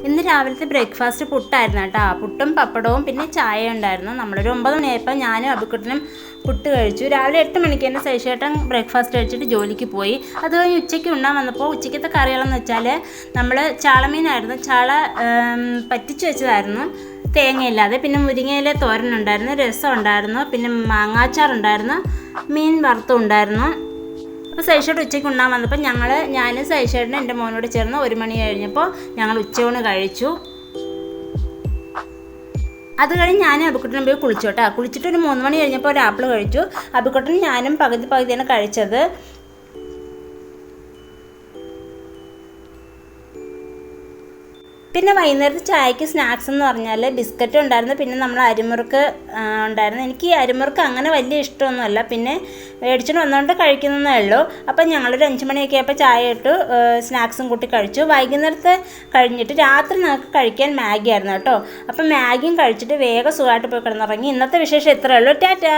ഇന്ന് രാവിലത്തെ ബ്രേക്ക്ഫാസ്റ്റ് പുട്ടായിരുന്നു കേട്ടോ. പുട്ടും പപ്പടവും പിന്നെ ചായ ഉണ്ടായിരുന്നു. നമ്മളൊരു 9 മണിയായപ്പോൾ ഞാനും അബിക്കുട്ടനും പുട്ട് കഴിച്ചു. രാവിലെ 8 മണിക്ക് തന്നെ ശേഷേട്ടൻ ബ്രേക്ക്ഫാസ്റ്റ് കഴിച്ചിട്ട് ജോലിക്ക് പോയി. അത് കഴിഞ്ഞ് ഉച്ചയ്ക്ക് ഉണ്ണാൻ വന്നപ്പോൾ ഉച്ചയ്ക്കത്തെ കറികളെന്ന് വെച്ചാൽ നമ്മൾ ചാളമീനായിരുന്നു. ചാള പറ്റിച്ച് വെച്ചതായിരുന്നു തേങ്ങയില്ലാതെ. പിന്നെ മുരിങ്ങയിലെ തോരനുണ്ടായിരുന്നു, രസം ഉണ്ടായിരുന്നു, പിന്നെ മാങ്ങാച്ചാറുണ്ടായിരുന്നു, മീൻ വറുത്തും ഉണ്ടായിരുന്നു. അപ്പോൾ സൈഷേട്ടൻ ഉച്ചയ്ക്ക് ഉണ്ണാൻ വന്നപ്പോൾ ഞാനും സൈഷേട്ടനും എൻ്റെ മോനോട് ചേർന്ന് 1 മണി കഴിഞ്ഞപ്പോൾ ഞങ്ങൾ ഉച്ചയൂണ് കഴിച്ചു. അത് കഴിഞ്ഞ് ഞാനും അബിക്കുട്ടനും പോയി കുളിച്ചു കേട്ടോ. കുളിച്ചിട്ട് ഒരു 3 മണി കഴിഞ്ഞപ്പോൾ ഒരു ആപ്പിൾ കഴിച്ചു. അബിക്കുട്ടനും ഞാനും പകുതിയാണ് കഴിച്ചത്. പിന്നെ വൈകുന്നേരത്തെ ചായക്ക് സ്നാക്സ് എന്ന് പറഞ്ഞാൽ ബിസ്ക്കറ്റ് ഉണ്ടായിരുന്നു, പിന്നെ നമ്മൾ അരിമുറുക്ക് ഉണ്ടായിരുന്നു. എനിക്ക് ഈ അരിമുറുക്ക് അങ്ങനെ വലിയ ഇഷ്ടമൊന്നുമല്ല, പിന്നെ മേടിച്ചിട്ട് വന്നുകൊണ്ട് കഴിക്കുന്നതേ ഉള്ളൂ. അപ്പം ഞങ്ങളൊരു 5 മണിയൊക്കെ ആയപ്പോൾ ചായ ഇട്ട് സ്നാക്സും കൂട്ടി കഴിച്ചു. വൈകുന്നേരത്തെ കഴിഞ്ഞിട്ട് രാത്രി നമുക്ക് കഴിക്കാൻ മാഗി ആയിരുന്നു കേട്ടോ. അപ്പം മാഗിയും കഴിച്ചിട്ട് വേഗം സുഖമായിട്ട് പോയി കിടന്നുറങ്ങി. ഇന്നത്തെ വിശേഷം ഇത്രയേ ഉള്ളൂ. ടാറ്റാ.